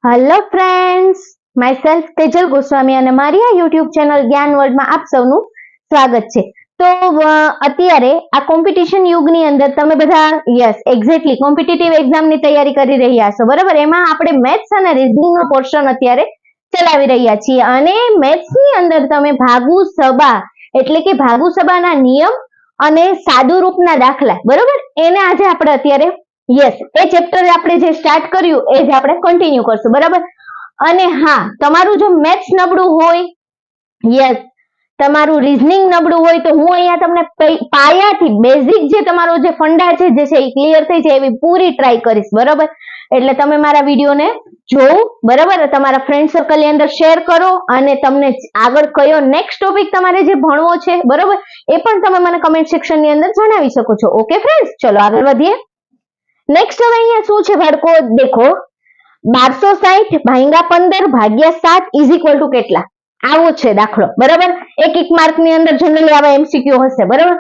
Hello friends, my Tejal Goswami અને મારી આ યુટ્યુબ ચેનલ જ્ઞાન વર્લ્ડમાં આપ સૌનું સ્વાગત છે. તો અત્યારે આ કોમ્પિટિશન યુગની અંદર તમે બધા એક્ઝેક્ટલી કોમ્પિટિટિવ એક્ઝામની તૈયારી કરી રહ્યા છો, બરાબર. એમાં આપણે મેથ્સ અને રીઝનિંગનો પોર્શન અત્યારે ચલાવી રહ્યા છીએ અને મેથ્સની અંદર તમે ભાગુ સબા એટલે કે ભાગુ સબાના નિયમ અને સાદુ રૂપના દાખલા, બરાબર, એને આજે આપણે અત્યારે એ ચેપ્ટર આપણે જે સ્ટાર્ટ કર્યું એ જ આપણે કન્ટિન્યુ કરશું, બરાબર. અને હા, તમારું જો મેથ્સ નબળું હોય, તમારું રીઝનિંગ નબળું હોય તો હું અહીંયા તમને પાયાથી બેઝિક જે તમારો જે ફંડા છે જે છે એ ક્લિયર થઈ જાય એવી પૂરી ટ્રાય કરીશ, બરાબર. એટલે તમે મારા વિડીયોને જોવું, બરાબર, તમારા ફ્રેન્ડ સર્કલની અંદર શેર કરો અને તમને આગળ કયો નેક્સ્ટ ટોપિક તમારે જે ભણવો છે, બરાબર, એ પણ તમે મને કમેન્ટ સેક્શનની અંદર જણાવી શકો છો. ઓકે ફ્રેન્ડ્સ, ચલો આગળ વધીએ. નેક્સ્ટ હવે અહીંયા શું છે બાળકો, દેખો 1260 ભાગ્યા 15 ભાગ્યા 7 ઇઝ ઇક્વલ ટુ કેટલા? આવો છે દાખલો, બરાબર. એક માર્ક ની અંદર જનરલી આવા એમસીક્યુ હશે, બરાબર.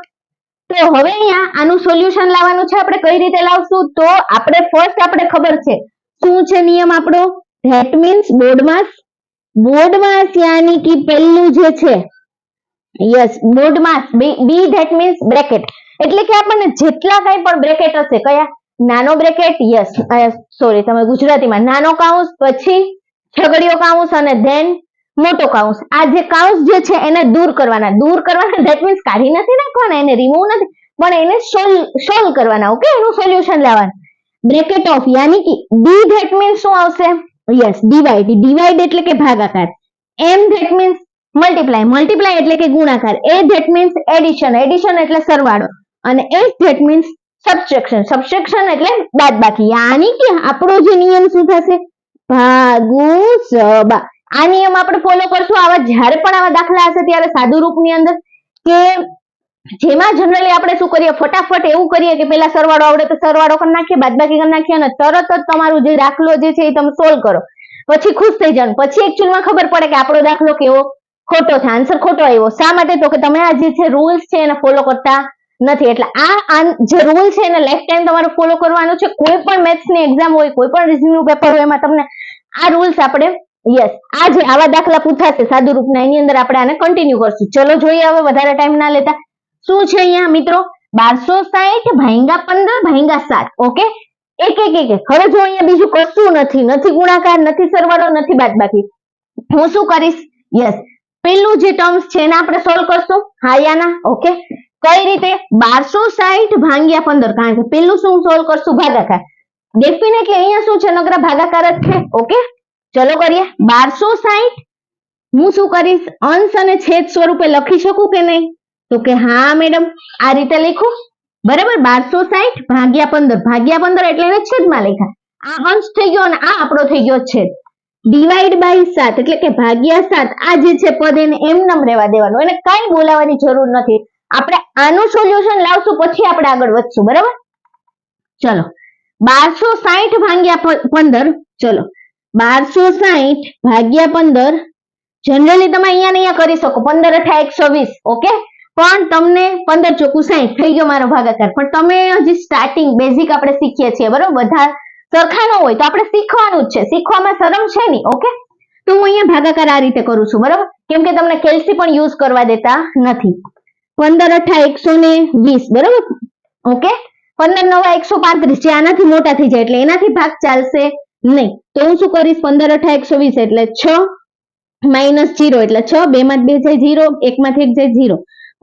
તો હવે અહીંયા આનું સોલ્યુશન લાવવાનું છે. આપણે કઈ રીતે લાવશું? તો આપણે ફર્સ્ટ આપણે ખબર છે શું છે નિયમ આપણો, ધેટ મીન્સ બોર્ડમાં યાની કે પહેલું જે છે બોર્ડમાં બી ધેટ મીન્સ બ્રેકેટ, એટલે કે આપણને જેટલા કઈ પણ બ્રેકેટ હશે, કયા નાનો બ્રેકેટ, સોરી તમે ગુજરાતીમાં નાનો કાઉન્સ, પછી છગડીયો કાઉન્સ અને ધેન મોટો કાઉન્સ. આ જે કાઉન્સ જે છે એને દૂર કરવાના ધેટ મીન્સ કાઢી નથી નાખવાના, એને રિમૂવ નથી, પણ એને સોલ્વ કરવાના. ઓકે, એનું સોલ્યુશન લાવવાનું. બ્રેકેટ ઓફ યાની કે ડી ધેટ મીન્સ શું આવશે? ડિવાઈડ એટલે કે ભાગાકાર. એમ ધેટ મીન્સ મલ્ટીપ્લાય એટલે કે ગુણાકાર. એ ધેટ મીન્સ એડિશન એટલે સરવાળો. અને એસ ધેટ મીન્સ સબટ્રેક્શન એટલે બાદબાકી. યાની કે આપણો જે નિયમ શું થશે? ભાગુ સબા. આ નિયમ આપણે ફોલો કરશું. આવા જ્યારે પણ આવા દાખલા હશે ત્યારે સાદુ રૂપની અંદર કે જેમાં જનરલી આપણે શું કરીએ, ફટાફટ એવું કરીએ કે પેલા સરવાળો આવડે તો સરવાળો કરી નાખીએ, બાદબાકી કરી નાખીએ અને તરત જ તમારું જે દાખલો જે છે એ તમે સોલ્વ કરો, પછી ખુશ થઈ જવાનું. પછી એકચ્યુઅલમાં ખબર પડે કે આપણો દાખલો કેવો ખોટો છે, આન્સર ખોટો આવ્યો. શા માટે? તો કે તમે આ જે છે રૂલ્સ છે એને ફોલો કરતા નથી. એટલે આ જે રૂલ છે એને લાઈફ ટાઈમ તમારે ફોલો કરવાનું છે. કોઈ પણ મેથ્સની એક્ઝામ હોય, કોઈ પણ રીઝનિંગનું પેપર હોય, એમાં તમને આ રૂલ્સ આપણે આજે આવા દાખલા પૂછાશે સાદુ રૂપના, એની અંદર આપણે આને કન્ટિન્યુ કરશું. ચલો જોઈએ હવે વધારે ટાઈમ ના લેતા. શું છે અહીંયા મિત્રો? 1260 ભાગ્યા 15 ભાગ્યા 7. ઓકે, એક. હવે જો અહીંયા બીજું કશું નથી ગુણાકાર, નથી સરવાળો, નથી બાદબાકી. હું શું કરીશ? પેલું જે ટર્મ્સ છે એને આપણે સોલ્વ કરશું. હા યા ના? ઓકે, કઈ રીતે? 1260 ભાગ્યા 15, કારણ કે પેલું શું સોલ્વ કરશું? ભાગાકાર. ડેફિનેટલી અહીંયા શું છે? નકરા ભાગાકાર જ છે. ઓકે, ચલો કરીએ. 1260 હું શું કરીશ? અંશ અને છેદ સ્વરૂપે લખી શકું કે નહીં? તો કે હા મેડમ, આ રીતે લખું, બરાબર. 1260 ભાગ્યા 15 એટલે એને છેદમાં લખ્યા. આ અંશ થઈ ગયો અને આ આપણો થઈ ગયો છેદ. ડિવાઈડ બાય 7 એટલે કે ભાગ્યા 7. આ જે છે પદ એને એમનેમ રહેવા દેવાનું, એને કઈ બોલાવવાની જરૂર નથી. આપણે આનું સોલ્યુશન લાવશું પછી આપણે આગળ વધશું, બરાબર. ચલો 1260 ભાગ્યા 15. ચલો 1260 ભાગ્યા 15. જનરલી તમે અહીંયા કરી શકો, 15 × 8 = 120. ઓકે, પણ તમને 15 × 4 = 60 થઈ ગયો મારો ભાગાકાર. પણ તમે હજી સ્ટાર્ટિંગ બેઝિક આપણે શીખીએ છીએ, બરાબર. બધા સરખા ન હોય તો આપણે શીખવાનું જ છે, શીખવામાં શરમ છે નહીં. ઓકે, તો હું અહીંયા ભાગાકાર આ રીતે કરું છું, બરાબર, કેમ કે તમને કેલ્સી પણ યુઝ કરવા દેતા નથી. 15 × 8 = 120, બરાબર. ઓકે, 15 × 9 = 135. જે આનાથી મોટા થઈ જાય એટલે એનાથી ભાગ ચાલશે નહીં. તો હું શું કરીશ? 15 × 8 = 120 એટલે 6 -0 એટલે 6, 2 માંથી 2 જાય 0, 1 માંથી 1 જાય 0,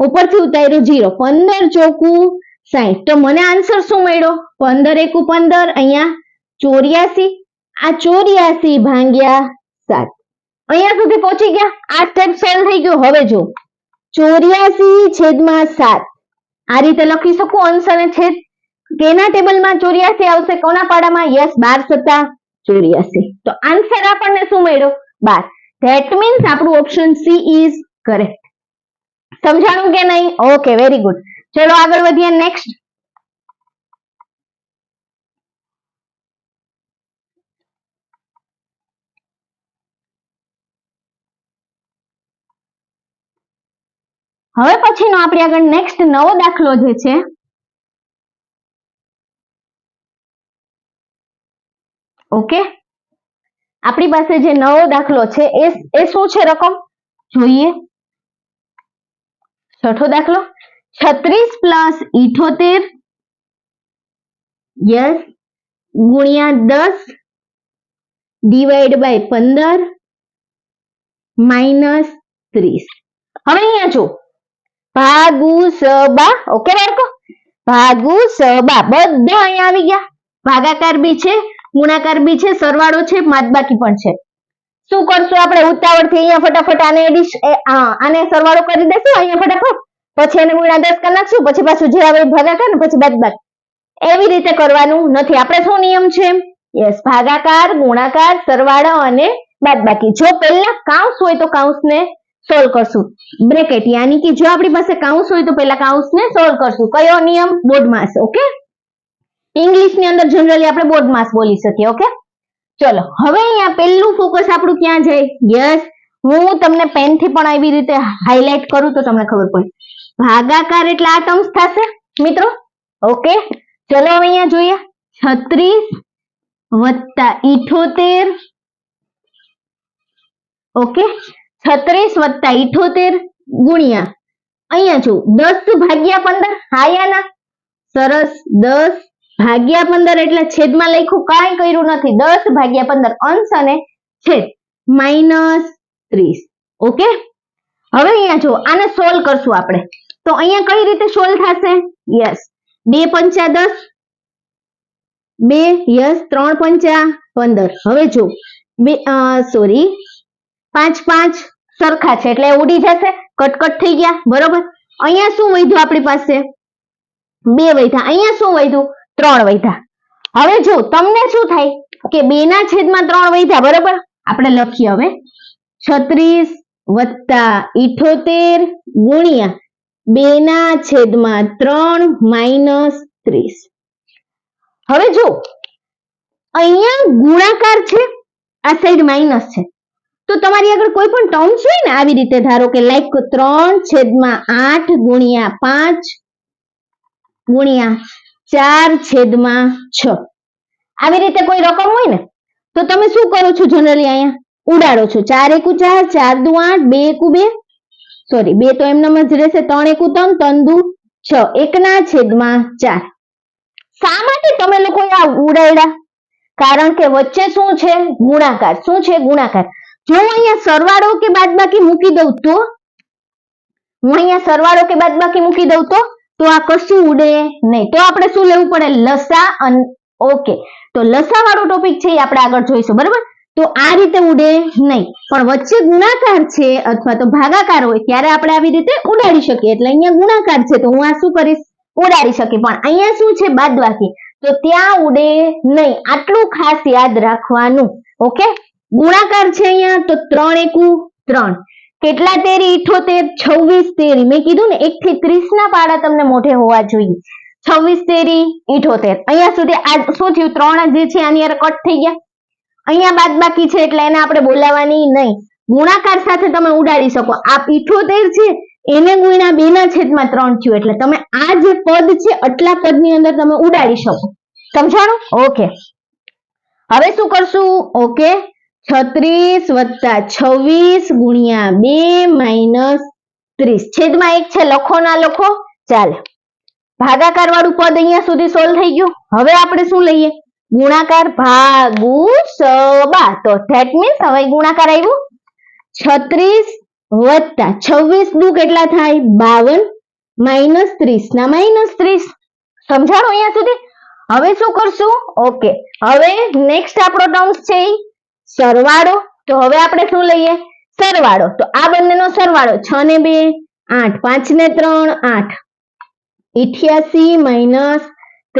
ઉપરથી ઉતાર્યું 0. 15 × 4 = 60. તો મને આન્સર શું મળ્યો? 15 × 1 = 15, અહીંયા 84. આ 84 ભાગ્યા 7. અહીંયા સુધી પહોંચી ગયા. આ સ્ટેપ સોલ્વ થઈ ગયો. હવે જો 84/7 આ રીતે લખી શકું, અંશ અને છેદ. કેના ટેબલમાં 84 આવશે? કોના પાડામાં? 12 × 7 = 84. તો આન્સર આપણને શું મળ્યો? 12. ધેટ મીન્સ આપણું ઓપ્શન સી ઇઝ કરેક્ટ. સમજાણું કે નહીં? Okay, very good. ચલો આગળ વધીએ. નેક્સ્ટ હવે પછીનો આપણે આગળ નેક્સ્ટ નવો દાખલો જે છે ઓકે, આપણી પાસે જે નવો દાખલો છે એ શું છે રકમ જોઈએ. છઠ્ઠો દાખલો 36 પ્લસ 78 યસ ગુણ્યા 10 ડિવાઈડ બાય 15 માઇનસ 30. હવે અહીંયા જો ભાગુ સબા. ઓકે બાળકો, ભાગુ સબા બધા અહીંયા આવી ગયા. ભાગાકાર બી છે, ગુણાકાર બી છે, સરવાળો છે, બાદબાકી પણ છે. શું કરશું આપણે ઉતાવળથી અહીંયા ફટાફટ આને સરવાળો કરી દેશું અહીંયા ફટાફટ, પછી એને ગુણ્યા 10 કરી નાખશું, પછી પાછું જે આવે ભાગાકાર ને પછી બાદબાકી. એવી રીતે કરવાનું નથી. આપણે શું નિયમ છે? યસ, ભાગાકાર, ગુણાકાર, સરવાળો અને બાદબાકી. જો પહેલા કાઉન્સ હોય તો કાઉન્સને સોલ્વ કરશું. બ્રેકેટ યાની કે જો આપણી પાસે કાઉન્સ હોય તો પહેલા કાઉન્સને સોલ્વ કરશું. કયો નિયમ? બોર્ડ માસ. ઓકે, ઇંગ્લિશ ની અંદર જનરલી આપણે બોર્ડ માસ બોલી શકીએ. ઓકે, ચલો હવે અહીંયા પહેલું ફોકસ આપણું ક્યાં જાય? યસ, હું તમને પેન થી પણ આવી રીતે હાઇલાઇટ કરું તો તમને ખબર પડે. ભાગાકાર એટલે આ ટર્મ્સ થશે મિત્રો. ઓકે, ચલો હવે અહીંયા જોઈએ 36 વત્તા 78. ઓકે, 36 વત્તા 78 ગુણ્યા અહીંયા જો 10 ભાગ્યા 15. હા યા ના? સરસ. 10 ભાગ્યા 15 એટલે છેદમાં લખ્યું, કાંઈ કર્યું નથી. 10 ભાગ્યા 15 અંશ અને છેદ માઇનસ 30. ઓકે, હવે અહીંયા જો આને સોલ્વ કરશું આપણે તો અહીંયા કઈ રીતે સોલ્વ થશે? યસ, 2 પંચા 10, 2 યસ 3 પંચા 15. હવે જો 5 5 સરખા છે એટલે ઉડી જશે, કટકટ થઈ ગયા. બરોબર, અહીંયા શું વધ્યું આપણી પાસે? 2 વધ્યા. અહીંયા શું વધ્યું? 3 વધ્યા. હવે જો તમને શું થાય કે 2 ના છેદમાં 3 વધ્યા. બરોબર, આપણે લખીએ હવે 36 વત્તા 78 ગુણ્યા 2 ના છેદમાં 3 માઇનસ 30. હવે જો અહીંયા ગુણાકાર છે, આ સાઈડ માઇનસ છે, તો તમારી આગળ કોઈ પણ ટર્મ્સ હોય ને આવી રીતે, ધારો કે લાઈક 3/8 ગુણ્યા 5 ગુણ્યા 4/6 આવી રીતે કોઈ રકમ હોય ને તો તમે શું કરો છો? જનરલી અહીંયા ઉડાડો છો. 4 એકુ 4, 4 દુ 8, 2 એકુ 2, સોરી 2 તો એમનેમ જ રહેશે, 3 એકુ 3, 3 દુ 6, 1/4. શા માટે તમે લોકો આ ઉડાડ્યા? કારણ કે વચ્ચે શું છે? ગુણાકાર. શું છે? ગુણાકાર. જો હું અહીંયા સરવાળો કે બાદબાકી મૂકી દઉં તો આ કશું ઉડે નહીં. તો આપણે શું લેવું પડે? લસા. ઓકે, તો લસા વાળો ટોપિક છે એ આપણે આગળ જોઈશું. બરાબર, તો આ રીતે ઉડે નહીં, પણ વચ્ચે ગુણાકાર છે અથવા તો ભાગાકાર હોય ત્યારે આપણે આવી રીતે ઉડાડી શકીએ. એટલે અહીંયા ગુણાકાર છે તો હું આ શું કરીશ? ઉડાડી શકીશ. પણ અહીંયા શું છે? બાદબાકી, તો ત્યાં ઉડે નહીં. આટલું ખાસ યાદ રાખવાનું. ઓકે, ગુણાકાર છે અહીંયા તો 3 એકુ 3, કેટલા તેરી? 78, 26 તેરી. મેં કીધું ને 1 થી 30 ના પાડા તમને મોઢે હોવા જોઈએ. 26 તેરી 78. અહીંયા સુધી આ શું થયું? 3 જે છે આની હારે કટ થઈ ગયા. અહીંયા બાદબાકી છે એટલે એને આપણે બોલાવવાની નહીં. ગુણાકાર સાથે તમે ઉડાડી શકો. આ 78 છે એને ગુણ્યા 2 ના છેદમાં 3 થયું એટલે તમે આ જે પદ છે આટલા પદની અંદર તમે ઉડાડી શકો. સમજાણું? ઓકે, હવે શું કરશું? ઓકે, 36 વત્તા 26 ગુણ્યા 2 માઇનસ 30. છેદમાં 1 છે, લખો ના લખો ચાલે. ભાગાકાર વાળું પદ અહીંયા સુધી સોલ્વ થઈ ગયું. હવે આપણે શું લઈએ? ગુણાકાર. ભાગુ સબા. તો ધેટ મીન્સ હવે ગુણાકાર આવ્યું. 36 વત્તા 26 દુ કેટલા થાય? 52 માઇનસ 30 ના માઇનસ 30. સમજાણું અહીંયા સુધી? હવે શું કરશું? ઓકે, હવે નેક્સ્ટ આપણો ટર્મ્સ છે સરવાળો. તો હવે આપણે શું લઈએ? સરવાળો. તો આ બંનેનો સરવાળો 6 ને 2 8, 5 ને 3 8, 88 માઇનસ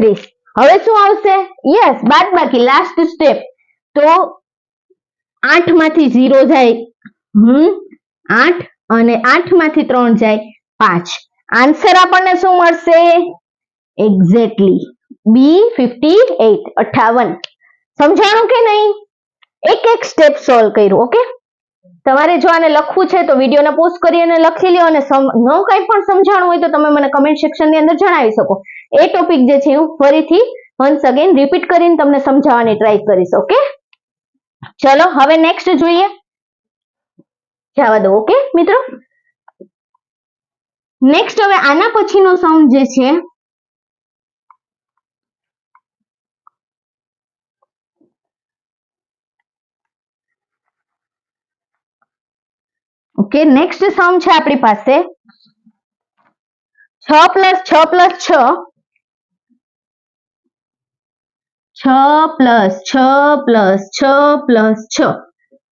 30. હવે શું આવશે? યસ, બાદબાકી, લાસ્ટ સ્ટેપ. તો 8 માંથી 0 જાય 8 અને 8 માંથી 3 જાય 5. આન્સર આપણને શું મળશે? Exactly B58, 58. સમજાણું કે નહીં? એક એક સ્ટેપ સોલ્વ કર્યું. ઓકે, તમારે જો આને લખવું છે તો વિડીયોને પોઝ કરી અને લખી લ્યો, અને ન કંઈ પણ સમજાણું હોય તો તમે મને કમેન્ટ સેક્શનની અંદર જણાવી શકો. એ ટોપિક જે છે હું ફરીથી વન્સ અગેન રિપીટ કરીને તમને સમજાવવાની ટ્રાય કરીશ. ઓકે, ચલો હવે નેક્સ્ટ જોઈએ. જવા દો. ઓકે મિત્રો, નેક્સ્ટ હવે આના પછીનો સમ જે છે ઓકે, નેક્સ્ટ સમ છે આપણી પાસે 6 plus 6 plus 6 6 plus 6 plus 6 plus 6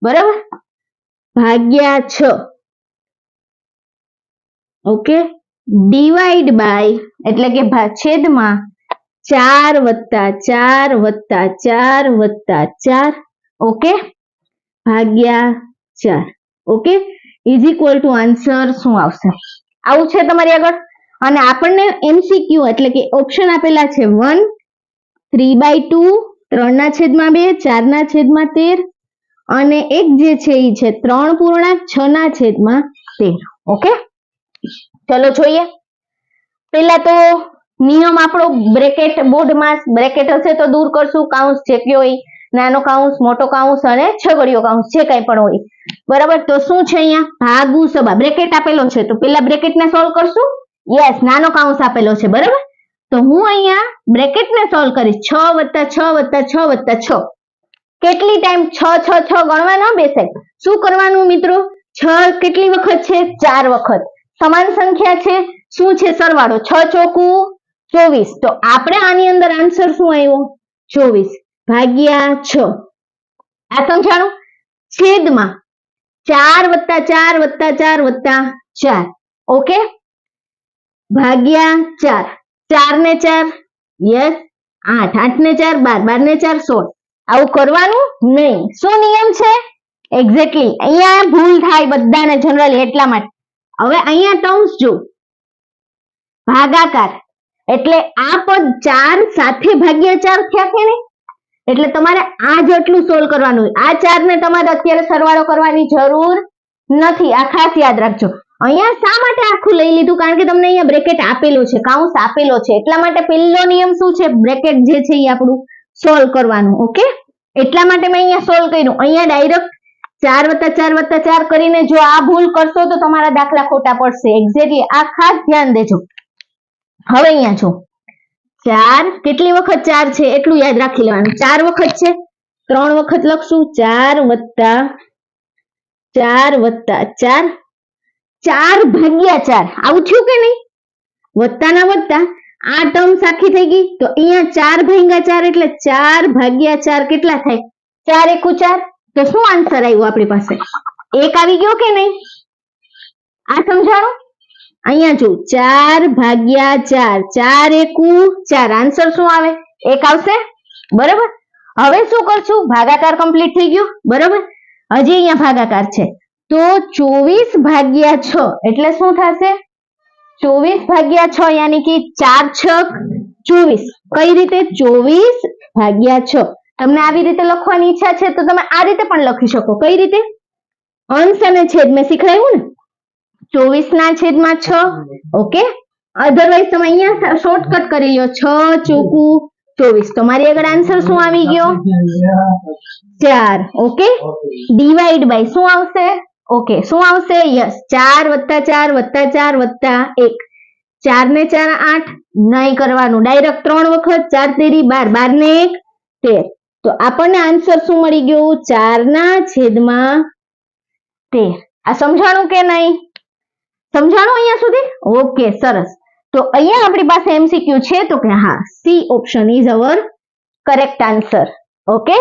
બરાબર ભાગ્યા 6 ઓકે ડિવાઈડ બાય એટલે કે છેદમાં 4 વત્તા 4 વત્તા 4 વત્તા 4 ઓકે ભાગ્યા 4 okay is equal to answer શું આવશે? આવું છે તમારી આગળ. અને આપણને MCQ એટલે કે ઓપ્શન આપેલા છે 1 3/2 3/2 4/13 અને એક જે છે એ છે 3 પૂર્ણાંક 6/13 ઓકે. ચલો જોઈએ. પેલા તો નિયમ આપણો બ્રેકેટ બોર્ડમાં બ્રેકેટ હશે તો દૂર કરશું. કાઉન્સ જે કયો હોય નાનો કાઉન્સ મોટો કાઉન્સ અને છગડીયો કાઉન્સ જે કંઈ પણ હોય બરાબર. તો શું છે અહીંયા ભાગુ સબા બ્રેકેટ આપેલો છે તો પેલા બ્રેકેટને સોલ્વ કરશું. યસ નાનો કાઉન્સ આપેલો છે બરાબર. તો હું અહીંયા બ્રેકેટને સોલ્વ કરીશ 6 વત્તા 6 વત્તા 6 વત્તા 6 કેટલી ટાઈમ 6 6 6 ગણવા ન બેસાય. શું કરવાનું મિત્રો 6 કેટલી વખત છે 4 વખત. સમાન સંખ્યા છે શું છે સરવાળો 6 ચોકું 24 તો આપણે આની અંદર આન્સર શું આવ્યો 24 ભાગ્યા 6 આ સમજાણું છેદમાં 4 વત્તા 4 વત્તા 4 વત્તા 4 ઓકે ભાગ્યા 4 4 ને 4 યસ 8 8 ને 4 12 12 ને 4 16 આવું કરવાનું નહીં. શું નિયમ છે એક્ઝેક્ટલી અહીંયા ભૂલ થાય બધાને જનરલી એટલા માટે. હવે અહીંયા ટર્મ્સ જો ભાગાકાર એટલે આ પદ 4 સાથે ભાગ્યા 4 થયા છે ને એટલે તમારે આ જેટલું સોલ્વ કરવાનું. આ 4 ને તમારે અત્યારે સરવાળો કરવાની જરૂર નથી. આ ખાસ યાદ રાખજો. અહીંયા શા માટે આખું લઈ લીધું કારણ કે તમને અહીંયા બ્રેકેટ આપેલો છે કાઉન્સ આપેલો છે એટલા માટે પહેલો નિયમ શું છે બ્રેકેટ જે છે એ આપણું સોલ્વ કરવાનું. ઓકે એટલા માટે મેં અહીંયા સોલ્વ કર્યું. અહીંયા ડાયરેક્ટ 4 વત્તા 4 વત્તા 4 કરીને જો આ ભૂલ કરશો તો તમારા દાખલા ખોટા પડશે. એક્ઝેક્ટલી આ ખાસ ધ્યાન દેજો. હવે અહીંયા જો 4 કેટલી વખત 4 છે એટલું યાદ રાખી લેવાનું. 4 વખત છે 3 વખત લખશું 4 વત્તા 4 વત્તા 4 4 ભાગ્યા 4 આવું થયું કે નહીં વત્તાના વત્તા આ ટર્મ આખી થઈ ગઈ. તો અહીંયા 4 ભાગ્યા 4 એટલે 4 ભાગ્યા 4 કેટલા થાય 4 એકુ 4 તો શું આન્સર આવ્યો આપણી પાસે 1 આવી ગયો કે નહીં. આ સમજાણું. અહીંયા જો 4 ભાગ્યા 4 4 એકુ 4 આન્સર શું આવે 1 આવશે બરાબર. હવે શું કરશું ભાગાકાર કમ્પ્લીટ થઈ ગયો બરાબર. હજી અહીંયા ભાગાકાર છે તો 24 ભાગ્યા 6 એટલે શું થશે 24 ભાગ્યા 6 યાની કે 4 6 24 કઈ રીતે 24 ભાગ્યા 6 તમને આવી રીતે લખવાની ઈચ્છા છે તો તમે આ રીતે પણ લખી શકો. કઈ રીતે અંશ અને છેદ મેં શીખવાડ્યું ને 24 ના છેદમાં 6 ઓકે. અધરવાઇઝ તમે અહીંયા શોર્ટકટ કરી લ્યો 6 ચોકુ 24 તો મારી આગળ આન્સર શું આવી ગયો 4 ઓકે ડિવાઈડ બાય શું આવશે ઓકે શું આવશે યસ 4 વત્તા 4 વત્તા 4 વત્તા 1 4 ને 4 8 નહીં કરવાનું ડાયરેક્ટ 3 વખત 4 તેરી 12 12 ને 1 13 તો આપણને આન્સર શું મળી ગયો 4 ના છેદમાં 13. આ સમજાણું કે નહીં સમજાણું અહીંયા સુધી ઓકે સરસ. તો અહીંયા આપણી પાસે MCQ છે તો કે હા C option is our correct answer. Okay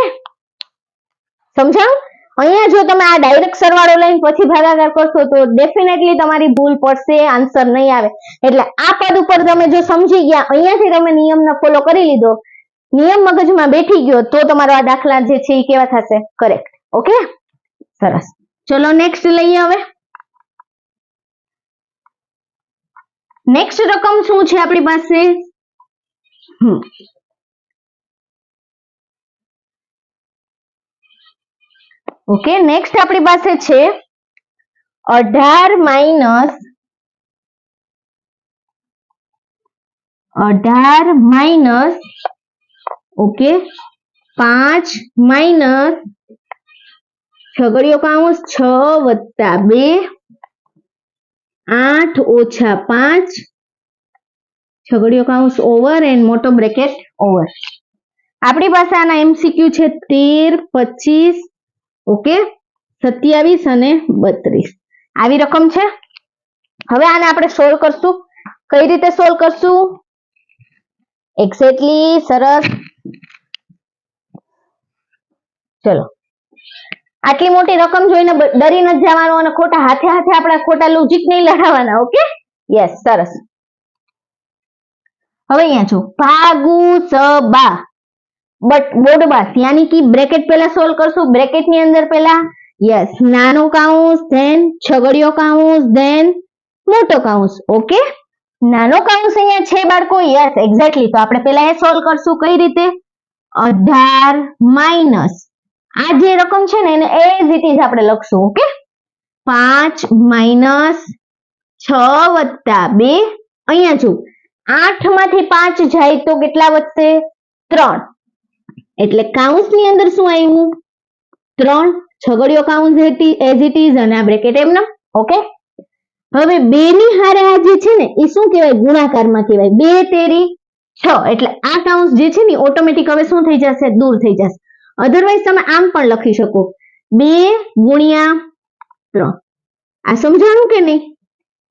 સમજાણું. અહીંયા જો તમે આ ડાયરેક્ટ સરવાળો લઈને પછી ભાગાકાર કરશો તો ડેફિનેટલી તમારી ભૂલ પડશે આન્સર નહીં આવે. એટલે આ પદ ઉપર તમે જો સમજી ગયા અહીંયાથી તમે નિયમને ફોલો કરી લીધો નિયમ મગજમાં બેઠી ગયો તો તમારો આ દાખલા જે છે એ કેવા થશે કરેક્ટ. ઓકે સરસ. ચલો નેક્સ્ટ લઈએ. હવે નેક્સ્ટ રકમ શું છે આપણી પાસે ઓકે નેક્સ્ટ આપણી પાસે છે 18 માઇનસ ઓકે 5 માઇનસ છગડીયો કૌંસ 6 + 2 8 - 5 છગડીયો કૌંસ ઓવર એન્ડ મોટો બ્રેકેટ ઓવર. આપણી પાસે આના MCQ છે 13, 25, ઓકે, 27 અને 32 આવી રકમ છે. હવે આને આપણે સોલ્વ કરશું. કઈ રીતે સોલ્વ કરશું? એક્ઝેક્ટલી, સરસ. ચલો, આટલી મોટી રકમ જોઈને ડરી નથી જવાનું અને ખોટા હાથે હાથે આપણે ખોટા લોજિક નહીં લગાવવાના. ઓકે, યસ, સરસ. હવે અહીંયા જો ભાગુ સબા બટ બોડબા યાની કે બ્રેકેટ પહેલા સોલ્વ કરશું. બ્રેકેટ ની અંદર પહેલા યસ નાનો કૌંસ, ધેન છગડીયો કૌંસ, ધેન મોટો કૌંસ. ઓકે, નાનો કૌંસ અહીંયા છે બાળકો. Yes, exactly. તો આપણે પહેલા એ સોલ્વ કરશું. કઈ રીતે? 18 માઇનસ આ જે રકમ છે ને એને એઝ ઇટ ઇઝ આપણે લખશું. Okay, 5 minus 6 + 2. અહીંયા જો 8 માંથી 5 જાય તો કેટલા વધશે? 3. એટલે કૌંસની અંદર શું આવ્યું? 3. છગડીયો કૌંસ એઝ ઇટ ઇઝ અને આ બ્રેકેટ એમ. ઓકે, હવે 2 ની હારે આ જે છે ને એ શું કહેવાય? ગુણાકારમાં કહેવાય. 2 તેરી 6 એટલે આ કૌંસ જે છે ને ઓટોમેટિક હવે શું થઈ જશે? દૂર થઈ જશે. અધરવાઇઝ તમે આમ પણ લખી શકો 2 × 3. આ સમજાણું કે નહીં?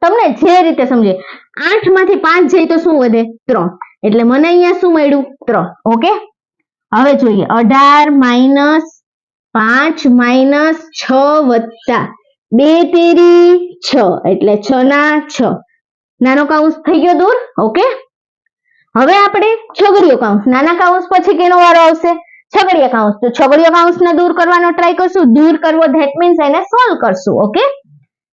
તમને જે રીતે સમજે. 8 માંથી 5 જાય તો શું વધે? 3. એટલે મને અહીંયા શું મળ્યું? 3. ઓકે, હવે જોઈએ 18 માઇનસ 5 માઇનસ 6 વત્તા 2 તેરી 6 એટલે 6 ના 6. નાનો કૌંસ થઈ ગયો દૂર. ઓકે, હવે આપણે છગડીયો કૌંસ. નાના કૌંસ પછી કેનો વારો આવશે? છગડીયા કૌંસ. તો છગડીયો કૌંસને દૂર કરવાનો ટ્રાય કરશું. દૂર કરવો ધેટ મીન્સ એને સોલ્વ કરશું. ઓકે,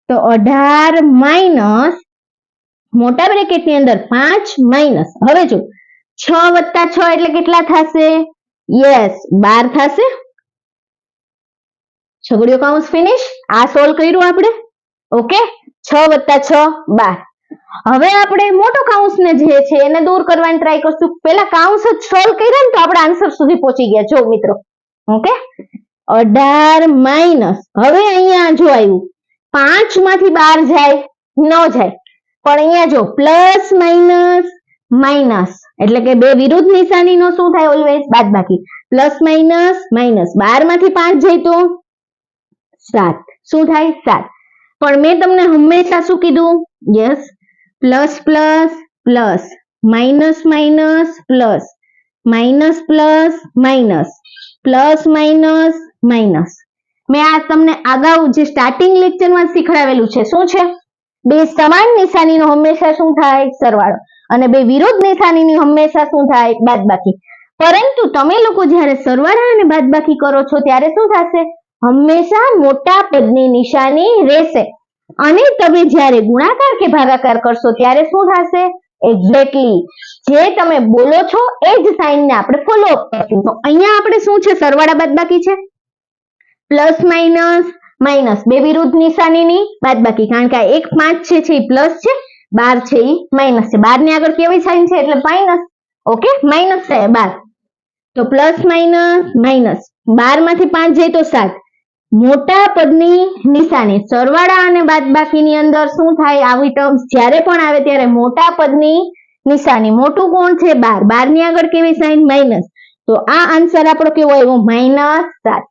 તો 18 માઇનસ મોટા બ્રેકેટ ની અંદર 5 માઇનસ હવે જો 6 + 6 એટલે કેટલા થશે? યસ, 12 થશે. છગડીયો કૌંસ ફિનિશ. આ સોલ્વ કર્યું આપણે. ઓકે, 6 + 6 12. હવે આપણે મોટો કૌંસને જે છે એને દૂર કરવાની ટ્રાય કરશું. પહેલા કૌંસ જ સોલ્વ કર્યા ને તો આપણે આન્સર સુધી પહોંચી ગયા. જો મિત્રો, ઓકે, 18 માઇનસ હવે અહીંયા જો આવ્યું 5 માંથી 12 જાય ન જાય, પણ અહીંયા જો પ્લસ માઇનસ માઇનસ એટલે કે બે વિરુદ્ધ નિશાનીનો શું થાય? ઓલવેઝ બાદબાકી. પ્લસ માઇનસ માઇનસ 12 માંથી 5 જાય તો 7. શું થાય? 7. પણ મેં તમને હંમેશા શું કીધું? Yes, plus plus plus minus minus plus minus plus minus plus minus minus. મેં આ તમને અગાઉ જે સ્ટાર્ટિંગ લેક્ચરમાં શીખવાડેલું છે. શું છે? બે સમાન નિશાનીનો હંમેશા શું થાય? સરવાળો. અને બે વિરુદ્ધ નિશાનીની હંમેશા શું થાય? બાદબાકી. પરંતુ તમે લોકો જ્યારે સરવાળા અને બાદબાકી કરો છો ત્યારે શું થશે? હંમેશા મોટા પદની નિશાની રહેશે. અને તમે જ્યારે ગુણાકાર કે ભાગાકાર કરશો ત્યારે શું થશે? એક્ઝેક્ટલી જે તમે બોલો છો એ જ સાઇનને આપણે ફોલો અપ કરશું. તો અહીંયા આપણે શું છે? સરવાળા બાદબાકી છે. પ્લસ માઇનસ માઇનસ બે વિરુદ્ધ નિશાનીની બાદબાકી. કારણ કે આ 1 5 છે એ પ્લસ છે, 12 છે એ માઇનસ છે. 12 ની આગળ કેવી સાઇન છે? એટલે માઇનસ. ઓકે, માઇનસ છે 12. તો પ્લસ માઇનસ માઇનસ 12 માંથી 5 જાય તો 7. મોટા પદની નિશાની સરવાળા અને બાદબાકીની અંદર શું થાય? આવી ટર્મ્સ જ્યારે પણ આવે ત્યારે મોટા પદની નિશાની. મોટું કોણ છે? 12. 12 ની આગળ કેવી સાઇન? માઇનસ. તો આ આન્સર આપણો કેવો આવ્યો? -7.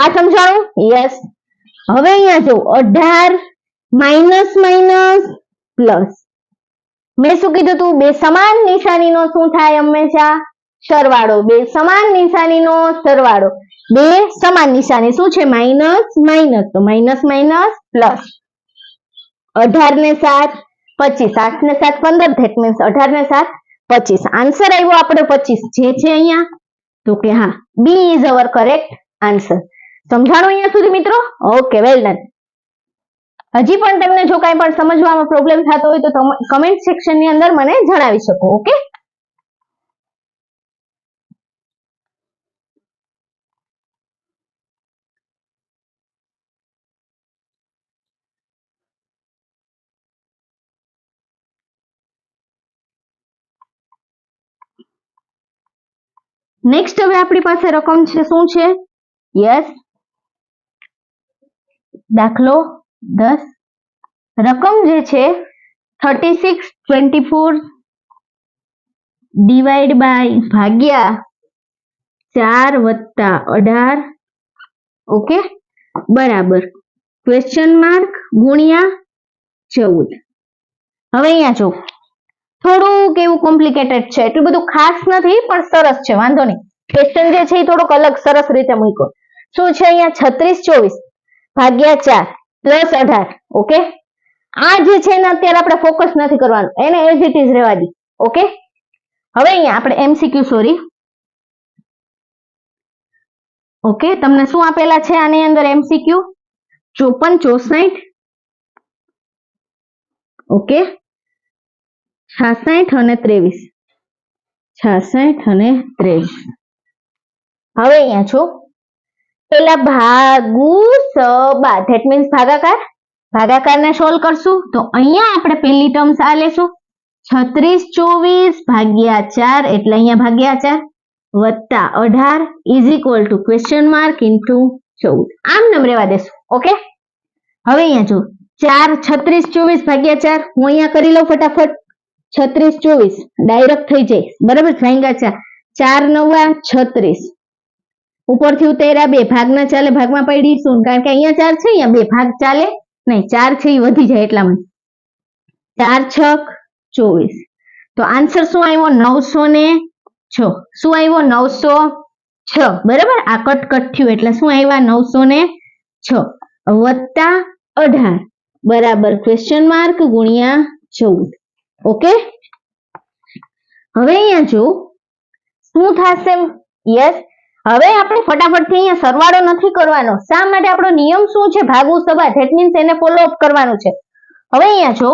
આ સમજાણું? યસ. હવે અહીંયા જો 18 માઇનસ માઇનસ પ્લસ. મેં શું કીધું તું? બે સમાન નિશાનીનો શું થાય? હંમેશા સરવાળો. બે સમાન નિશાનીનો સરવાળો. બે સમાન નિશાની શું છે? Minus minus. તો માઇનસ માઇનસ પ્લસ. 18 ને 7 25. 8 ને 7 15. ધેટ મીન્સ 18 ને 7 25. આન્સર આવ્યો આપણે 25 જે છે અહીંયા. તો કે હા, B is our correct answer. સમજાણું અહીંયા સુધી મિત્રો? Okay, well done. હજી પણ તમને જો કાંઈ પણ સમજવામાં પ્રોબ્લેમ થતો હોય તો કમેન્ટ સેક્શન ની અંદર મને જણાવી શકો. ઓકે, નેક્સ્ટ હવે આપણી પાસે રકમ છે. શું છે? યસ, દાખલો 10 રકમ જે છે 3624 ડિવાઈડ બાય ભાગ્યા 4 વત્તા 18 ઓકે બરાબર ક્વેશ્ચન માર્ક ગુણ્યા 14. હવે અહીંયા જો થોડુંક એવું કોમ્પ્લિકેટેડ છે, એટલું બધું ખાસ નથી પણ સરસ છે, વાંધો નહીં. ક્વેશ્ચન જે છે એ થોડોક અલગ સરસ રીતે મૂક્યો. શું છે અહીંયા 3624 ભાગ્યા 4 પ્લસ 18 ઓકે. આ જે છે ને અત્યારે આપણે ફોકસ નથી કરવાનું, એને એઝ ઇટ ઇઝ રહેવા દી ઓકે. હવે અહીંયા આપણે એમસીક્યુ સોરી ઓકે તમને શું આપેલા છે આની અંદર એમસીક્યુ 54 64 ઓકે 66 અને 23 66 અને 23. હવે અહીંયા છો પેલા ભાગુ સબા ધેટ મીન્સ ભાગાકારને સોલ્વ કરશું તો અહીંયા આપણે પહેલી ટર્મ્સ આ લેશું 3624 ભાગ્યા 4 એટલે અહીંયા ભાગ્યા 4 વત્તા 18 is equal to question mark into 14 આમ નામ રહેવા દેશું ઓકે. હવે અહીંયા જો 4 3624 ભાગ્યા 4 હું અહીંયા કરી લઉં ફટાફટ 3624 ડાયરેક્ટ થઈ જાય બરાબર ભાગ્યા 4 9 36 ઉપરથી ઉતાર્યા 2 ભાગ ના ચાલે ભાગમાં પડીશું કારણ કે અહીંયા 4 છે અહીંયા 2 ભાગ ચાલે નહીં 4 છે એ વધી જાય એટલામાં 4 6 24 તો આન્સર શું આવ્યો 906 શું આવ્યો 906 બરાબર આ કટ થયું એટલે શું આવ્યા 906 વત્તા 18 બરાબર ક્વેશ્ચન માર્ક ગુણ્યા 14 ઓકે. હવે અહીંયા જો શું થશે યસ હવે આપણે ફટાફટથી અહીંયા સરવાળો નથી કરવાનો. શા માટે? આપણો નિયમ શું છે ભાગુ સબા ધેટ મીન્સ એને ફોલો અપ કરવાનું છે. હવે અહીંયા જો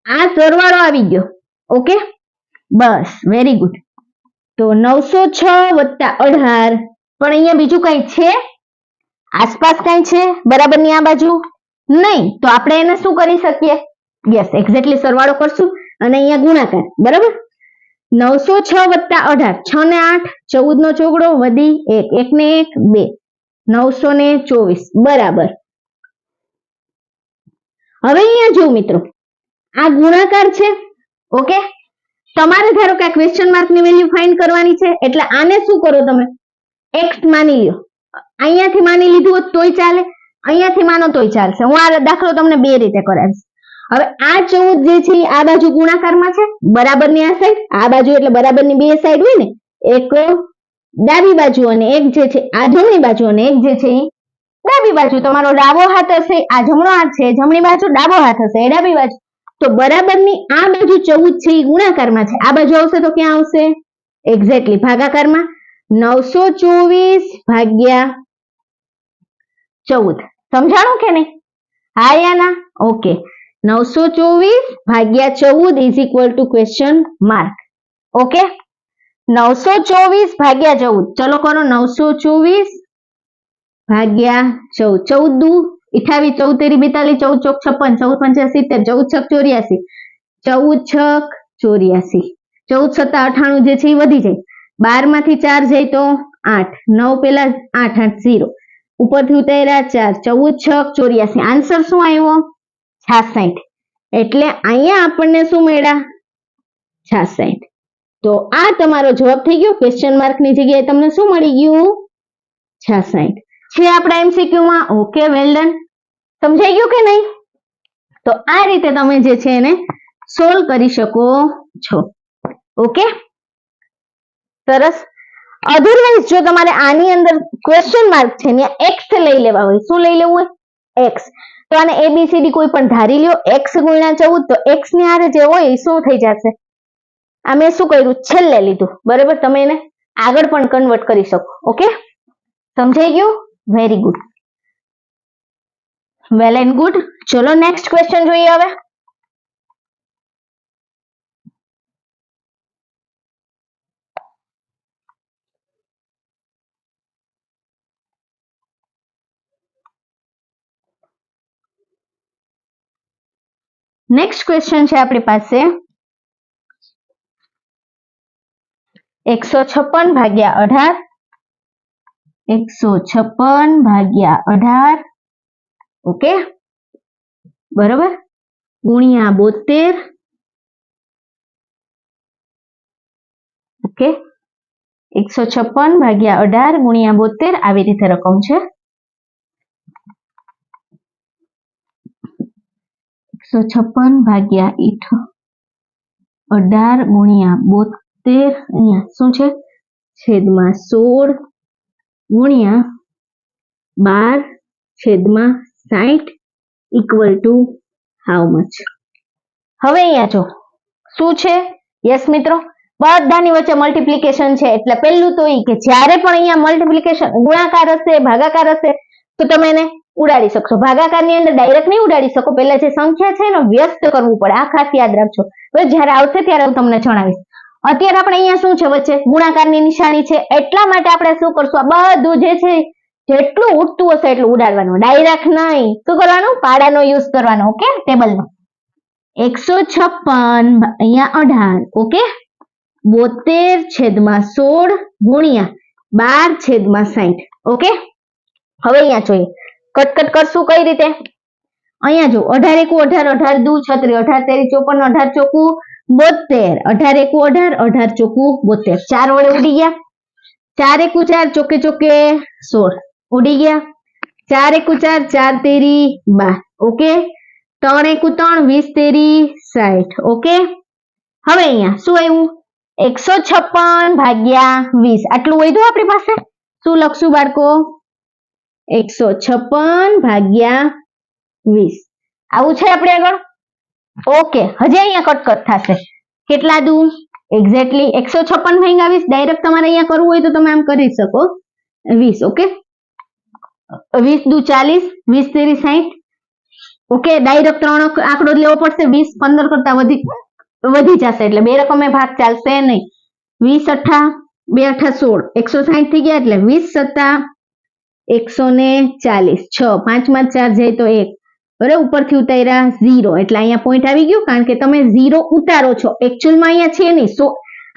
આ સરવાળો આવી ગયો ઓકે બસ વેરી ગુડ. તો 906 વત્તા 18 પણ અહીંયા બીજું કઈ છે આસપાસ કઈ છે બરાબરની આ બાજુ નહીં તો આપણે એને શું કરી શકીએ યસ એક્ઝેક્ટલી સરવાળો કરશું અને અહીંયા ગુણાકાર બરાબર 906 વત્તા 18 6 ને 8 14 નો ચોગડો વધી 1 1 ને 1 2 924 બરાબર. હવે અહીંયા જો મિત્રો આ ગુણાકાર છે ઓકે. તમારે ધારો કે આ ક્વેશ્ચન માર્ક ની વેલ્યુ ફાઇન્ડ કરવાની છે એટલે આને શું કરો તમે x માની લ્યો. અહીંયાથી માની લીધું હોત તોય ચાલે અહીંયાથી માનો તોય ચાલશે. હું આ દાખલો તમને બે રીતે કરાવીશ. હવે આ 14 જે છે આ બાજુ ગુણાકારમાં છે બરાબરની આ સાઈડ આ બાજુ એટલે બરાબરની બે સાઈડ હોય ને એક ડાબી બાજુ અને એક જે છે આ જમણી બાજુ અને એક જે છે એ ડાબી બાજુ. તમારો ડાબો હાથ હશે આ જમણો હાથ છે જમણી બાજુ ડાબો હાથ હશે એ ડાબી બાજુ. તો બરાબરની આ બાજુ 14 છે એ ગુણાકારમાં છે આ બાજુ આવશે તો ક્યાં આવશે એક્ઝેક્ટલી ભાગાકારમાં 924 ભાગ્યા 14 સમજાણું કે નહીં હા યા ના ઓકે 924 ભાગ્યા 14 is equal to question mark okay. 924 ભાગ્યા 14 ચલો કરો 924 ભાગ્યા 14 14 દુ 28 14 તેરી 42 14 ચોક 56 14 પંચા 70 14 6 84 14 છક 94 14 સત્તા 98 જે છે એ વધી જાય 12 માંથી 4 જાય તો 8 9 પેલા 8 8 0 ઉપરથી ઉતાર્યા 4 14 6 84 આન્સર શું આવ્યો 66 એટલે અહીંયા આપણને શું મળ્યા 66. તો આ તમારો જવાબ થઈ ગયો ક્વેશ્ચન માર્ક ની જગ્યાએ તમને શું મળી ગયું 66 છે આપણા એમસીક્યુ માં ઓકે વેલ ડન સમજાઈ ગયું કે નહીં. તો આ રીતે તમે જે છે એને સોલ્વ કરી શકો છો ઓકે સરસ. અધરવાઇઝ જો તમારે આની અંદર ક્વેશ્ચન માર્ક છે ને x લઈ લેવા હોય શું લઈ લેવું હોય x તો આને ABCD કોઈ પણ ધારી લ્યો x ગુણ્યા 14 તો x ની હારે જે હોય એ શું થઈ જશે આ મેં શું કર્યું છેલ્લે લીધું બરાબર. તમે એને આગળ પણ કન્વર્ટ કરી શકો ઓકે સમજાઈ ગયું very good well and good. ચલો નેક્સ્ટ ક્વેશ્ચન જોઈએ. હવે નેક્સ્ટ ક્વેશ્ચન છે આપણી પાસે 156 ભાગ્યા 18 156 ભાગ્યા 18 ઓકે બરોબર, ગુણ્યા 72, ઓકે 156 ભાગ્યા 18 ગુણ્યા 72 આવી રીતે રકમ છે. 156 ભાગ્યા 18 ગુણ્યા 72 અહીંયા શું છે છેદમાં 16 ગુણ્યા 12/60 ઇક્વલ ટુ હાઉ મચ. હવે અહીંયા જો શું છે, યસ મિત્રો બધાની વચ્ચે મલ્ટીપ્લિકેશન છે એટલે પહેલું તો એ કે જ્યારે પણ અહીંયા મલ્ટીપ્લિકેશન ગુણાકાર હશે ભાગાકાર હશે તો તમે એને ઉડાડી શકશો. ભાગાકારની અંદર ડાયરેક્ટ નહીં ઉડાડી શકો, પહેલા જે સંખ્યા છે એનો વ્યસ્ત કરવું પડે, આ ખાસ યાદ રાખજો. હવે જ્યારે આવશે ત્યારે હું તમને જણાવીશ. અત્યારે આપણે અહીંયા શું છે વચ્ચે ગુણાકારની નિશાની છે એટલા માટે આપણે શું કરશું, આ બધું જે છે જેટલું ઉડતું હશે એટલું ઉડાડવાનું, ડાયરેક્ટ નહીં. શું કરવાનું, પાડાનો યુઝ કરવાનો. ઓકે ટેબલનો 156 અહીંયા 18 ઓકે 72/16 ગુણ્યા 12/60 ઓકે. હવે અહીંયા જોઈએ કટ કરશું કઈ રીતે. અહીંયા જો 18 એકુ 18 18 દુ 36 18 તેરી 54 18 ચોકુ 72 18 એકુ 18 18 ચોકુ 72 ચાર વડે ઉડી ગયા. 4 એકુ 4 ચોકે ચોકે 16 ઉડી ગયા. 4 એકુ 4 4 તેરી 12 ઓકે. 3 એકુ 3 20 તેરી 60 ઓકે. હવે અહીંયા શું આવ્યું 156 ભાગ્યા 20 આટલું વધ્યું આપણી પાસે. શું લખશું બાળકો 156 ભાગ્યા 20 આવું છે આપણે આગળ. ઓકે હજી અહીંયા કટ થશે. કેટલા દુ એક્ઝેક્ટલી 156 ભાગ્યા 20 ડાયરેક્ટ તમારે અહીંયા કરવું હોય તો તમે આમ કરી શકો 20 ઓકે. 20 દુ 40 20 તેરી 60 ઓકે. ડાયરેક્ટ 3 આંકડો લેવો પડશે, 20 15 કરતા વધી જશે એટલે બે રકમે ભાગ ચાલશે નહીં. 20 અઠા 2 અઠા 16 160 થઈ ગયા એટલે 20 સત્તા 140 6 5 માં 4 જાય તો 1 બરાબર. ઉપરથી ઉતાર્યા 0 એટલે અહીંયા પોઈન્ટ આવી ગયું કારણ કે તમે 0 ઉતારો છો. એકચ્યુઅલમાં અહીંયા છે નહીં,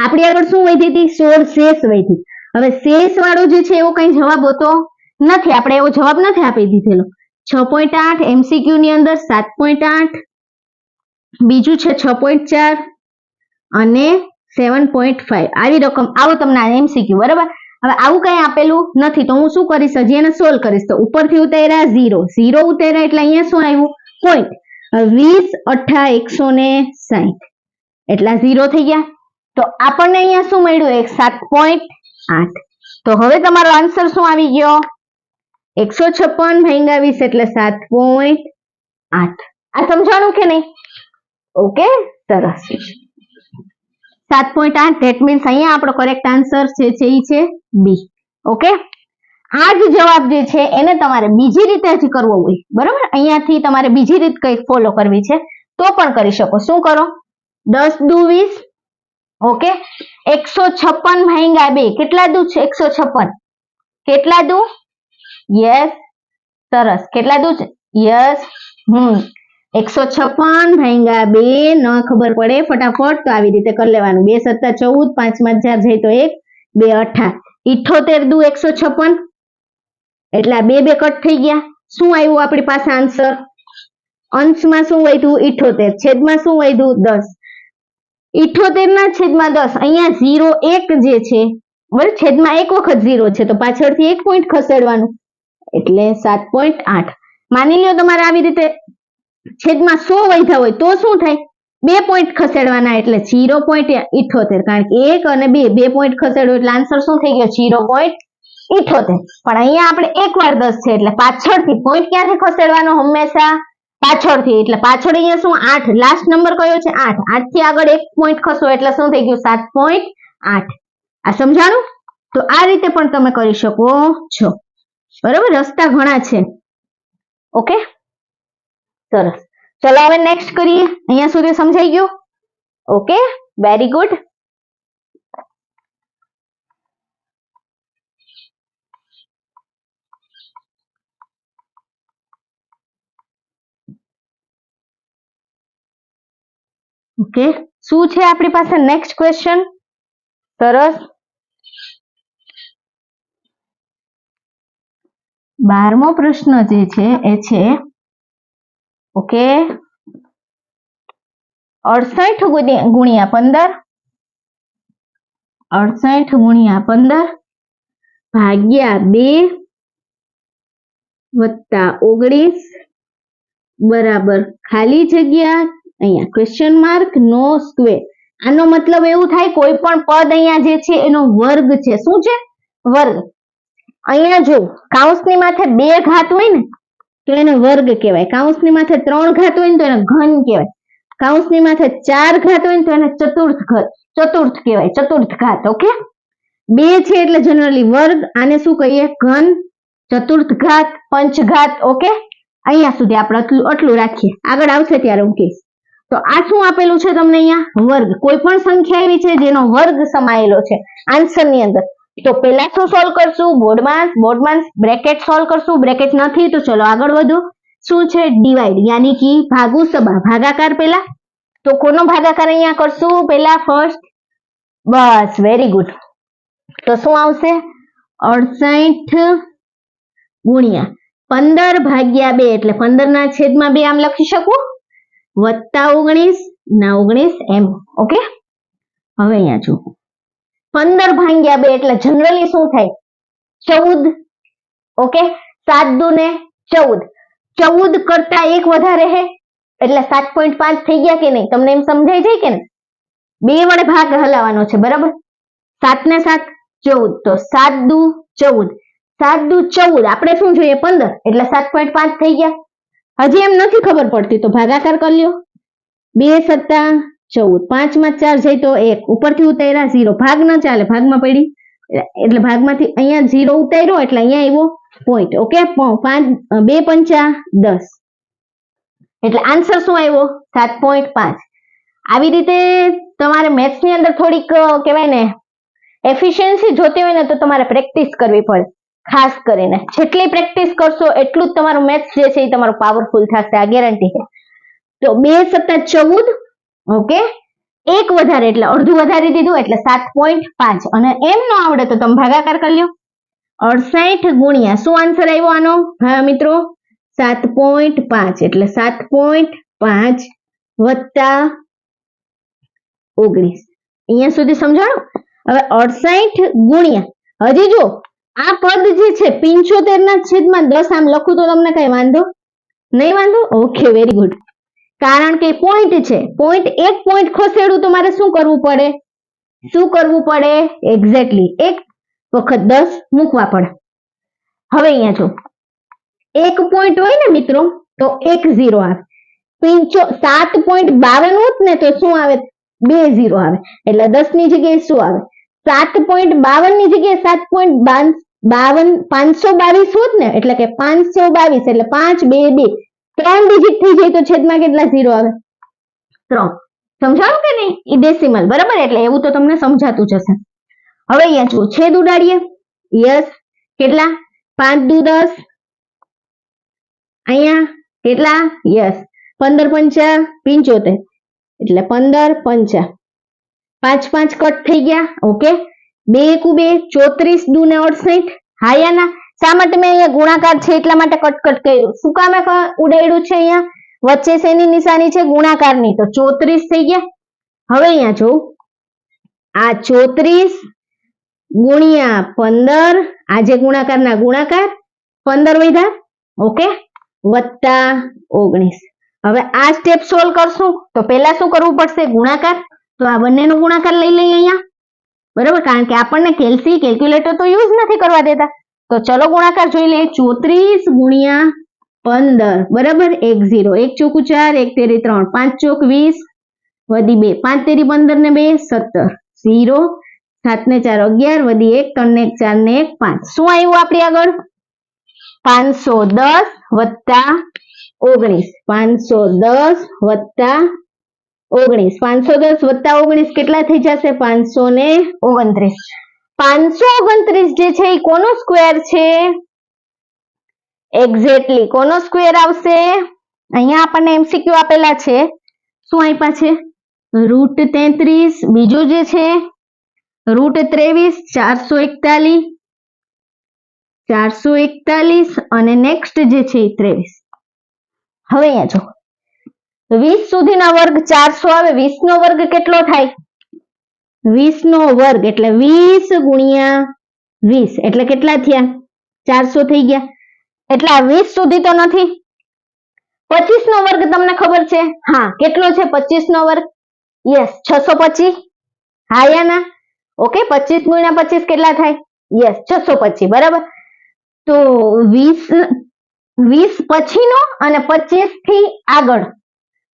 આપણી આગળ શું વધી હતી 16 શેષ વધી. હવે શેષ વાળો જે છે એવો કઈ જવાબ હોતો નથી, આપણે એવો જવાબ નથી આપી દીધેલો. 6.8 MCQ ની અંદર 7.8 બીજું છે 6.4 અને 7.5 આવી રકમ આવો તમને MCQ બરાબર. હવે આવું કઈ આપેલું નથી તો હું શું કરીશ હજી એને સોલ્વ કરીશ. તો ઉપરથી ઉતાર્યા 0 ઉતાર્યા એટલે અહીંયા શું આવ્યું પોઈન્ટ. 20 અઠા 160 એટલા 0 થઈ ગયા. તો આપણને અહીંયા શું મળ્યું 7.8. તો હવે તમારો આન્સર શું આવી ગયો 156 ભાગ્યા 20 એટલે 7.8. આ સમજાણું કે નહીં? ઓકે સરસ 7.8 ધેટ મીન્સ અહીંયા આપણો કરેક્ટ આન્સર છે એ છે બી. ઓકે આ જ જવાબ જે છે એને તમારે બીજી રીતે હજી કરવો હોય બરાબર. અહીંયાથી તમારે બીજી રીત કઈ ફોલો કરવી છે તો પણ કરી શકો. શું કરો 10 દુ 20 ઓકે. 156 ભાગ્યા 2 કેટલા દુ છે 156 કેટલા દુ યસ સરસ કેટલા દુ છે યસ 156 ભાગ્યા 2 ન ખબર પડે ફટાફટ તો આવી રીતે કરી લેવાનું. 2 સત્તા 14 5 માં 4 જાય તો 1 2 અઠા 78 દુ 156 એટલે 2 2 કટ થઈ ગયા. શું આવ્યું આપણી પાસે આન્સર અંશમાં શું વધ્યું 78 છેદમાં શું વધ્યું 10. 78 ના છેદમાં 10 અહીંયા 0 1 જે છે બરાબર છેદમાં એક વખત 0 છે તો પાછળથી 1 પોઈન્ટ ખસેડવાનું એટલે 7.8. માની લ્યો તમારે આવી રીતે છેદમાં 100 વધ્યા હોય તો શું થાય 2 પોઈન્ટ ખસેડવાના એટલે 0.78 કારણ કે 1 અને 2 પોઈન્ટ ખસેડો એટલે આન્સર શું થઈ ગયો 0.78. પણ અહીંયા આપણે એકવાર 10 છે એટલે પાછળથી પોઈન્ટ ક્યાંથી ખસેડવાનો હંમેશા પાછળથી એટલે પાછળ અહીંયા શું 8 લાસ્ટ નંબર કયો છે 8 8 થી આગળ 1 પોઈન્ટ ખસો એટલે શું થઈ ગયું 7.8. આ સમજાણું? તો આ રીતે પણ તમે કરી શકો છો બરાબર. રસ્તા ઘણા છે ઓકે સરસ. ચલો હવે નેક્સ્ટ કરીએ. અહીંયા સુધી સમજાઈ ગયું? Okay very good. ઓકે શું છે આપણી પાસે નેક્સ્ટ ક્વેશ્ચન? સરસ 12મો પ્રશ્ન જે છે એ છે ઓકે 68 ગુણ્યા 15 68 ગુણ્યા 15 ભાગ્યા 2 વત્તા 19 બરાબર ખાલી જગ્યા અહીંયા ક્વેશ્ચન માર્ક નો સ્ક્વેર. આનો મતલબ એવું થાય કોઈ પણ પદ અહીંયા જે છે એનો વર્ગ છે. શું છે? વર્ગ. અહીંયા જો કૌંસની માથે 2 ઘાત હોય ને તો એને વર્ગ કહેવાય. કૌંસની માથે 3 ઘાત હોય ને તો એને ઘન કહેવાય. કૌંસની માથે 4 ઘાત હોય ને તો એને ચતુર્થ કહેવાય. ચતુર્થ ઘાત. ઓકે 2 છે એટલે જનરલી વર્ગ. આને શું કહીએ? ઘન, ચતુર્થ ઘાત, પંચઘાત. ઓકે અહીંયા સુધી આપણે આટલું રાખીએ. આગળ આવશે ત્યારે હું કહીશ. તો આ શું આપેલું છે તમને અહીંયા? વર્ગ. કોઈ પણ સંખ્યા એવી છે જેનો વર્ગ સમાયેલો છે આન્સર ની અંદર. તો પેલા શું સોલ્વ કરશું? બોર્ડમાસ બ્રેકેટ સોલ્વ કરશું. બ્રેકેટ નથી તો ચલો આગળ વધો. શું છે? ડિવાઈડ યાની કે ભાગુ સબા. ભાગાકાર પેલા. તો કોનો ભાગાકાર અહીંયા કરશું? પેલા ફર્સ્ટ. બસ વેરી ગુડ. તો શું આવશે? 68 ગુણ્યા 15 ભાગ્યા 2 એટલે 15 ના છેદમાં 2 આમ લખી શકું વત્તા 19 ના 19 એમ. ઓકે હવે અહીંયા જો 15 ભાગ્યા 2 એટલે જનરલી શું થાય? 14. ઓકે 7 દુ ને 14. 14 કરતા 1 વધારે હે એટલે 7.5 થઈ ગયા કે નહીં? તમને એમ સમજાય છે કે નહીં? 2 વડે ભાગ હલાવવાનો છે બરાબર. 7 ને 7 14 તો 7 દુ 14. 7 દુ 14 આપણે શું જોઈએ? 15 એટલે 7.5 થઈ ગયા. હજી એમ નથી ખબર પડતી તો ભાગાકાર કરી લ્યો. 2 સત્તા 14. 5 માં 4 જાય તો 1. ઉપરથી ઉતાર્યા 0. ભાગ ન ચાલે, ભાગમાં પડી એટલે ભાગમાંથી અહીંયા 0 ઉતાર્યો એટલે અહીંયા આવ્યો પોઈન્ટ. ઓકે 2 પંચા 10 એટલે આન્સર શું આવ્યો? 7.5. આવી રીતે તમારે મેથ્સ ની અંદર થોડીક કહેવાય ને એફિશિયન્સી જોતી હોય ને તો તમારે પ્રેક્ટિસ કરવી પડે. ખાસ કરીને જેટલી પ્રેક્ટિસ કરશો એટલું જ તમારું મેથ્સ જે છે એ તમારું પાવરફુલ થશે. આ ગેરંટી છે. તો 2 સત્તા 14. ઓકે 1 વધારે એટલે અડધું વધારી દીધું એટલે 7.5. અને એમ ન આવડે તો તમે ભાગાકાર કરી લ્યો. 68 ગુણ્યા શું આન્સર આવ્યો આનો? હા મિત્રો 7.5 એટલે 7.5 વત્તા 19. અહીંયા સુધી સમજાણું? હવે 68 ગુણ્યા હજી જો આ પદ જે છે 75 ના છેદમાં 10 આમ લખું તો તમને કઈ વાંધો નહીં? વાંધો. Okay very good. કારણ કે પોઈન્ટ છે. પોઈન્ટ એક પોઈન્ટ ખસેડું તો મારે શું કરવું પડે? એક્ઝેક્ટલી 1 વખત 10 મૂકવા પડે. હવે અહીંયા જો એક પોઈન્ટ હોય ને મિત્રો તો 1 0 આવે. 7.52 હોત ને તો શું આવે? 2 0 આવે. એટલે 10 ની જગ્યાએ શું આવે? 7.52 ની જગ્યાએ 522 હોત ને એટલે કે 522 એટલે 5 2 2 3 ડિજિટ થઈ જાય તો છેદમાં કેટલા 0 આવે? 3. સમજાણું કે નહીં? એ ડેસિમલ બરાબર. એટલે એવું તો તમને સમજાતું જ હશે. હવે અહીંયા જુઓ છેદ ઉડાડીએ. યસ કેટલા? 5 દુ 10. અહીંયા કેટલા? યસ 15 પંચા 75 એટલે 15 પંચા 5 5 કટ થઈ ગયા. ઓકે 2 એકુ 2 34 દુ ને 68. હા યા ના? શા માટે મેં અહીંયા ગુણાકાર છે એટલા માટે કટ કર્યું? શું કામે ઉડાડ્યું છે? અહીંયા વચ્ચે શેની નિશાની છે? ગુણાકારની. તો 34 થઈ ગયા. હવે અહીંયા જો આ 34 ગુણ્યા 15 આજે ગુણાકારના ગુણાકાર 15 વધ્યા. ઓકે વત્તા 19. હવે આ સ્ટેપ સોલ્વ કરશું તો પહેલા શું કરવું પડશે? ગુણાકાર. તો આ બંનેનો ગુણાકાર લઈ લઈએ અહીંયા બરાબર. કારણ કે આપણને કેલ્ક્યુલેટર તો યુઝ નથી કરવા દેતા. તો ચલો ગુણાકાર જોઈ લઈએ. 34 ગુણ્યા 15 બરાબર 1 0. 1 ચોકુ 4 1 તેરી 3 5 ચોક 20 વધી 2 5 તેરી 15 ને 2 17 0 7 ને 4 11 વધી 1 3 ને 1 4 ને 1 5. શું આવ્યું આપણી આગળ? 510 વત્તા 19. 510 વત્તા 19. 510 વત્તા 19 કેટલા થઈ જશે? 529. 529 જે છે એ કોનો સ્ક્વેર છે? એક્ઝેક્ટલી કોનો સ્ક્વેર આવશે? અહીંયા આપણને એમસીક્યુ આપેલા છે. શું આપ્યા છે? √33. બીજો જે છે √23. 441 અને નેક્સ્ટ જે છે એ 23. હવે અહીંયા જો 20 સુધીના વર્ગ 400 આવે. 20 નો વર્ગ કેટલો થાય? 20 નો વર્ગ એટલે 20 ગુણ્યા 20 એટલે કેટલા થયા? 400 થઈ ગયા. એટલે આ 20 સુધી તો નથી. 25 નો વર્ગ તમને ખબર છે? હા, કેટલો છે 25 નો વર્ગ? યસ, 625. હા યા ના? ઓકે, 25 ગુણ્યા 25 કેટલા થાય? યસ, 625. બરાબર. તો 20 પછીનો અને 25 થી આગળ.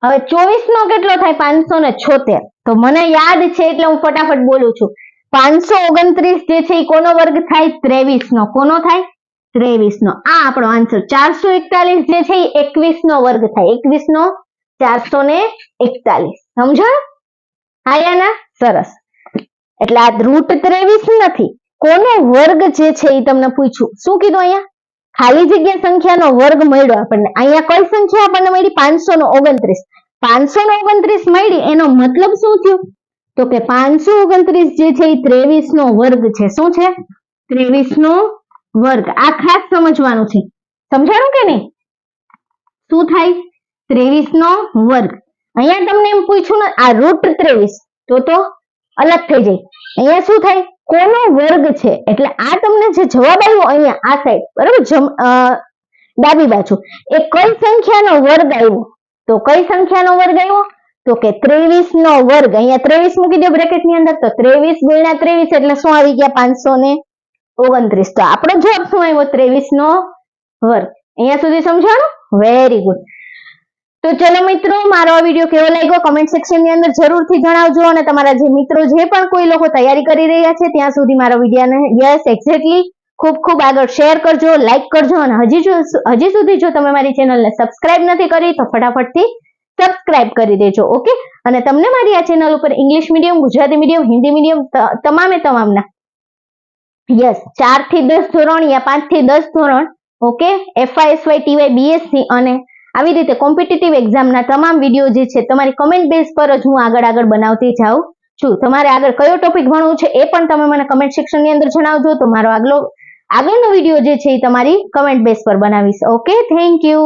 હવે 24 નો કેટલો થાય? 576. તો મને યાદ છે એટલે હું ફટાફટ બોલું છું. 529 જે છે એ કોનો વર્ગ થાય? 23 નો. કોનો થાય? 23 નો. આ આપણો આન્સર. 441 જે છે એ 21 નો વર્ગ થાય. 21 નો 441. સમજાયું? હા યા ના? સરસ. એટલે આ √23 નથી. કોનો વર્ગ જે છે એ તમને પૂછ્યું. શું કીધું અહીંયા? ખાલી જગ્યા સંખ્યાનો વર્ગ મળ્યો આપણને. અહીંયા કઈ સંખ્યા આપણને મળી? 529. 529 મળી એનો મતલબ શું થયું? તો કે 529 જે છે એ 23 નો વર્ગ છે. શું છે? 23 નો વર્ગ. આ ખાસ સમજવાનું છે. સમજાણું કે નહીં? શું થાય? 23 નો વર્ગ. અહીંયા તમને એમ પૂછ્યું ને આ √23 તો અલગ થઈ જાય. અહીંયા શું થાય? કોનો વર્ગ છે? એટલે આ તમને જે જવાબ આવ્યો અહીંયા આ સાઈડ, બરાબર, ડાબી બાજુ, એ કઈ સંખ્યાનો વર્ગ આવ્યો? તો કઈ સંખ્યાનો વર્ગ આવ્યો? તો કે 23 નો વર્ગ. અહીંયા 23 મૂકી દો બ્રેકેટ ની અંદર. તો 23 ગુણ્યા 23 એટલે શું આવી ગયા? 529. તો આપણો જવાબ શું આવ્યો? 23 નો વર્ગ. અહીંયા સુધી સમજાણું? Very good. તો ચલો મિત્રો, મારો આ વિડીયો કેવો લાગ્યો કમેન્ટ સેક્શન ની અંદર જરૂરથી જણાવજો. અને તમારા જે મિત્રો જે પણ કોઈ લોકો તૈયારી કરી રહ્યા છે ત્યાં સુધી મારા વિડીયોને યસ એક્ઝેક્ટલી ખૂબ ખૂબ આગળ શેર કરજો, લાઈક કરજો. અને હજી સુધી જો તમે મારી ચેનલને સબસ્ક્રાઇબ નથી કરી તો ફટાફટથી સબસ્ક્રાઇબ કરી દેજો. ઓકે. અને તમને મારી આ ચેનલ ઉપર English medium, Gujarati medium, Hindi medium તમામના યસ 4 થી 10 ધોરણ યા 5 થી 10 ધોરણ, okay, FY, SY, TY, BSc અને આવી રીતે કોમ્પિટિટિવ એક્ઝામના તમામ વિડીયો જે છે તમારી કમેન્ટ બેઝ પર જ હું આગળ બનાવતી જાઉં છું. તમારે આગળ કયો ટોપિક ભણવું છે એ પણ તમે મને કમેન્ટ સેક્શન ની અંદર જણાવજો. તો મારો આગળનો વિડીયો જે છે એ તમારી કમેન્ટ બેઝ પર બનાવીશ. Okay, thank you.